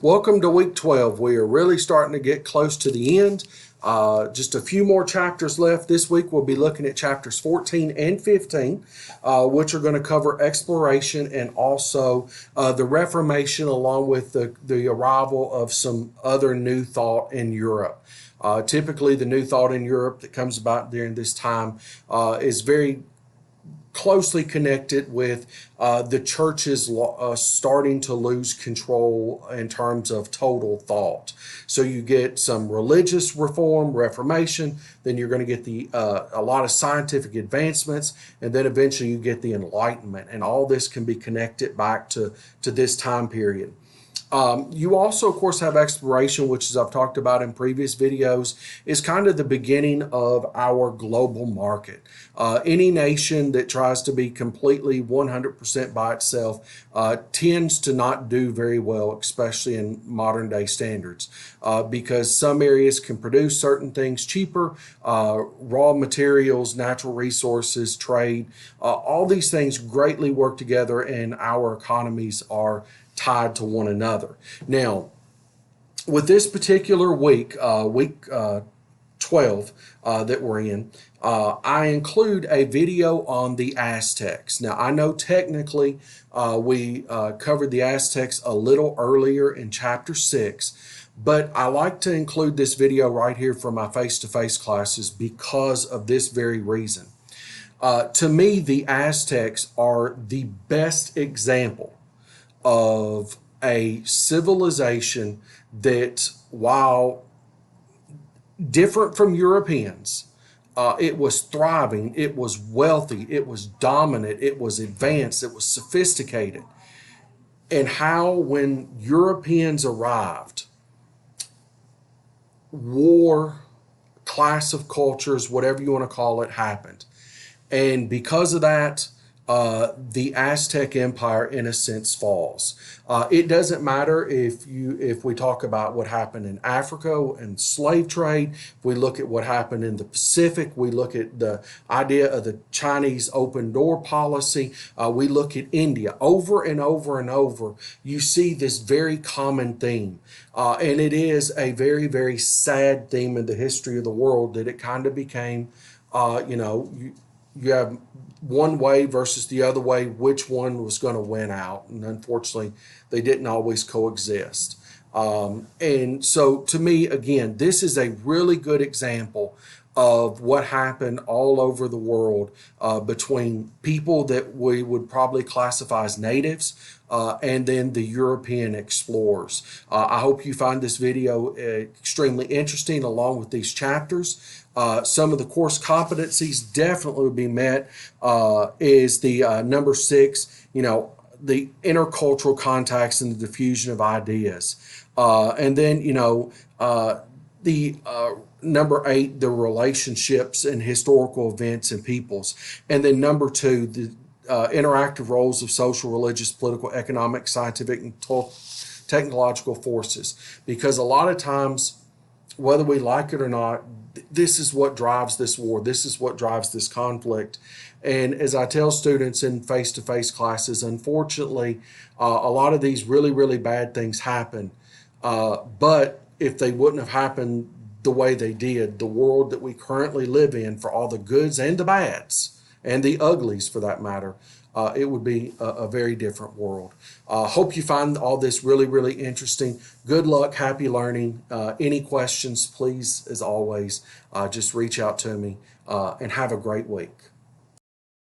Welcome to week 12. We are really starting to get close to the end. Just a few more chapters left. This week we'll be looking at chapters 14 and 15, which are going to cover exploration and also the Reformation, along with the arrival of some other new thought in Europe. Typically, the new thought in Europe that comes about during this time is very closely connected with the churches starting to lose control in terms of total thought. So you get some religious reform, Reformation, then you're going to get a lot of scientific advancements, and then eventually you get the Enlightenment, and all this can be connected back to this time period. You also, of course, have exploration, which, as I've talked about in previous videos, is kind of the beginning of our global market. Any nation that tries to be completely 100% by itself tends to not do very well, especially in modern day standards, because some areas can produce certain things cheaper, raw materials, natural resources, trade, all these things greatly work together, and our economies are tied to one another. Now, with this particular week, week 12 that we're in, I include a video on the Aztecs. Now, I know technically we covered the Aztecs a little earlier in chapter 6, but I like to include this video right here for my face-to-face classes because of this very reason. To me, the Aztecs are the best example of a civilization that, while different from Europeans, it was thriving, it was wealthy, it was dominant, it was advanced, it was sophisticated. And how, when Europeans arrived, war, clash of cultures, whatever you want to call it, happened. And because of that, the Aztec Empire, in a sense, falls. It doesn't matter if we talk about what happened in Africa and slave trade. If we look at what happened in the Pacific, we look at the idea of the Chinese open door policy. We look at India. Over and over and over, you see this very common theme, and it is a very, very sad theme in the history of the world that it kind of became. You have one way versus the other way, which one was going to win out. And unfortunately, they didn't always coexist. And so to me, again, this is a really good example of what happened all over the world between people that we would probably classify as natives and then the European explorers. I hope you find this video extremely interesting along with these chapters. Some of the course competencies definitely would be met is the number 6, the intercultural contacts and the diffusion of ideas. And then, the number 8, the relationships and historical events and peoples. And then number 2, the interactive roles of social, religious, political, economic, scientific, and technological forces. Because a lot of times, whether we like it or not, this is what drives this war. This is what drives this conflict. And as I tell students in face-to-face classes, unfortunately, a lot of these really, really bad things happen. But if they wouldn't have happened the way they did, the world that we currently live in, for all the goods and the bads, and the uglies for that matter, it would be a very different world. Hope you find all this really, really interesting. Good luck, happy learning. Any questions, please, as always, just reach out to me, and have a great week.